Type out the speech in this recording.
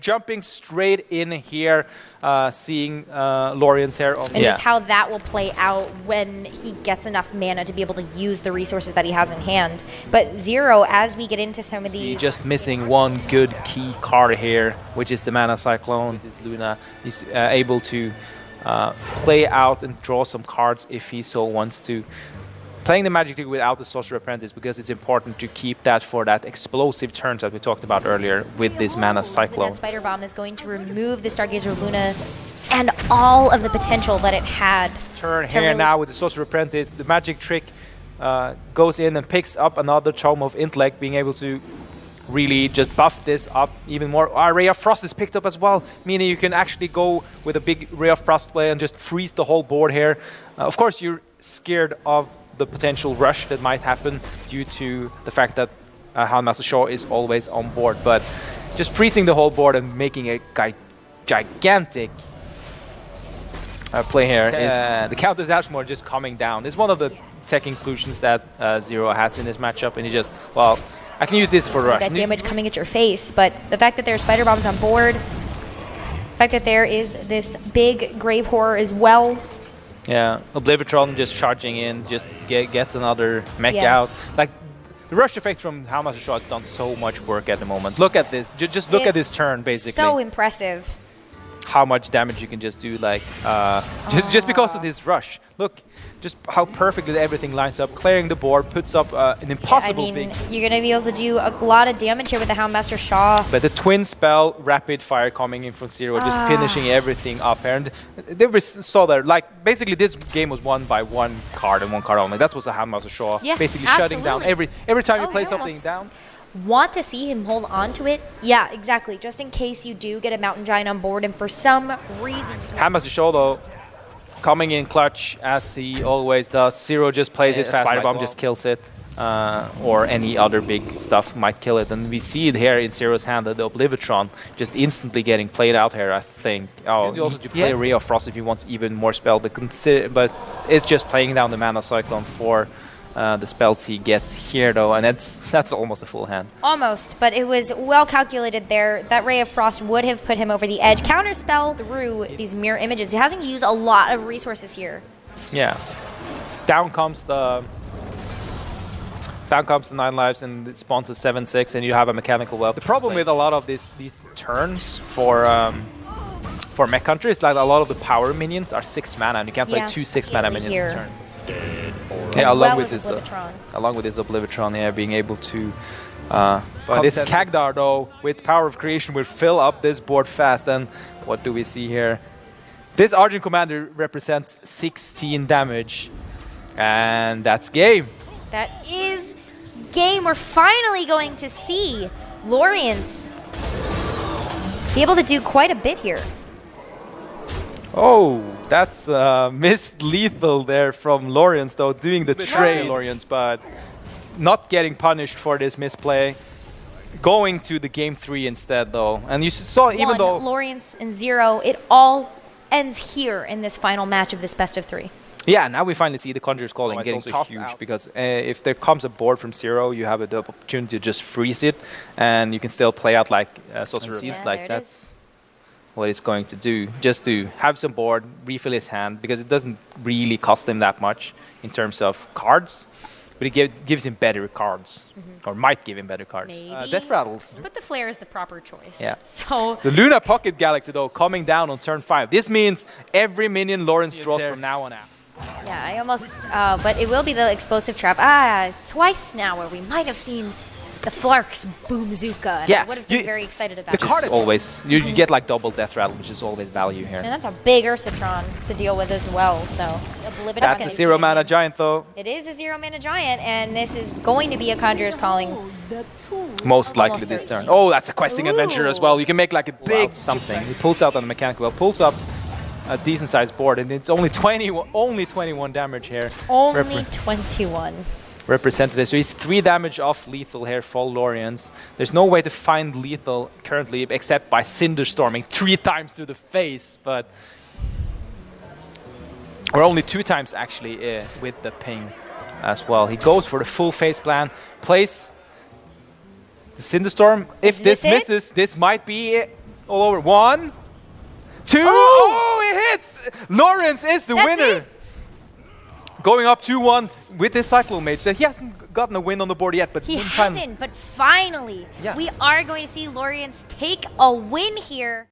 jumping straight in here, seeing Loreance here. And just how that will play out when he gets enough mana to be able to use the resources that he has in hand. But Zero, as we get into some of these... He's just missing one good key card here, which is the Mana Cyclone. This Luna is able to play out and draw some cards if he so wants to. Playing the Magic Trick without the Sorcerer Apprentice, because it's important to keep that for that explosive turns that we talked about earlier with this Mana Cyclone. That Spider Bomb is going to remove the Stargazer of Luna and all of the potential that it had. Turn here now with the Sorcerer Apprentice. The Magic Trick goes in and picks up another Tome of Intellect, being able to really just buff this up even more. Ray of Frost is picked up as well, meaning you can actually go with a big Ray of Frost play and just freeze the whole board here. Of course, you're scared of the potential rush that might happen due to the fact that Houndmaster Shaw is always on board, but just freezing the whole board and making a gigantic play here is the Countess Ashmore just coming down. It's one of the tech inclusions that Zero has in this matchup, and he just, well, I can use this for rush. That damage coming at your face, but the fact that there are Spider Bombs on board, the fact that there is this big Grave Horror as well. Yeah, Oblivitron just charging in, just gets another mech out. Like, the rush effect from Houndmaster Shaw has done so much work at the moment. Look at this. Just look at this turn, basically. So impressive. How much damage you can just do, like, just because of this rush. Look, just how perfectly everything lines up. Clearing the board, puts up an impossible big... You're going to be able to do a lot of damage here with the Houndmaster Shaw. But the twin spell, rapid fire coming in from Zero, just finishing everything up. And they saw there, like, basically this game was won by one card and one card only. That was a Houndmaster Shaw. Yeah, basically shutting down every time you play something down. Want to see him hold on to it? Yeah, exactly. Just in case you do get a Mountain Giant on board and for some reason... Houndmaster Shaw, though, coming in clutch as he always does. Zero just plays it fast. Spider Bomb just kills it. Or any other big stuff might kill it. And we see it here in Zero's hand, that the Oblivitron just instantly getting played out here, I think. Oh, you also do play Ray of Frost if he wants even more spell, but it's just playing down the Mana Cyclone for the spells he gets here, though, and that's almost a full hand. Almost, but it was well calculated there. That Ray of Frost would have put him over the edge. Counterspell through these mirror images. He hasn't used a lot of resources here. Yeah. Down comes the 9 lives and it spawns a 7/6, and you have a mechanical wealth. The problem with a lot of these turns for Mech Hunter is like a lot of the power minions are 6 mana, and you can't play 2 6-mana minions a turn. Yeah, along with this Oblivitron, yeah, being able to. But this Kagdar, though, with Power of Creation, will fill up this board fast. And what do we see here? This Argent Commander represents 16 damage, and that's game. That is game. We're finally going to see Loreance be able to do quite a bit here. Oh, that's missed lethal there from Loreance, though, doing the trade, Loreance, but not getting punished for this misplay. Going to the game 3 instead, though. And you saw, even though Loreance and Zero, it all ends here in this final match of this best of 3. Yeah, now we finally see the Conjurer's Calling getting tossed huge out. Because if there comes a board from Zero, you have the opportunity to just freeze it, and you can still play out like Sorcerer. It seems like that's what he's going to do, just to have some board, refill his hand, because it doesn't really cost him that much in terms of cards, but it gives him better cards, or might give him better cards. Death Rattles. But the Flare is the proper choice. Yeah. So the Luna Pocket Galaxy, though, coming down on turn 5. This means every minion Loreance draws from now on out. Yeah, I almost, but it will be the Explosive Trap. Twice now where we might have seen the Flark's Boomzooka. And I would have been very excited about the card is always, you get like double Death Rattle, which is always value here. And that's a big Ursatron to deal with as well, so. That's a 0-mana giant, though. It is a 0-mana giant, and this is going to be a Conjurer's Calling. Most likely this turn. Oh, that's a Questing Adventure as well. You can make like a big something. He pulls out on the mechanical, pulls up a decent sized board, and it's only 21 damage here. Only 21. Represented. So he's 3 damage off lethal here for Loreance. There's no way to find lethal currently except by Cinderstorming 3 times to the face, but or only 2 times actually with the ping as well. He goes for the full face plan, plays the Cinderstorm. If this misses, this might be it. all over. 1, 2. Oh, it hits! Loreance is the winner. Going up 2-1 with his Cyclone Mage. He hasn't gotten a win on the board yet, but he hasn't. But finally, we are going to see Loreance take a win here.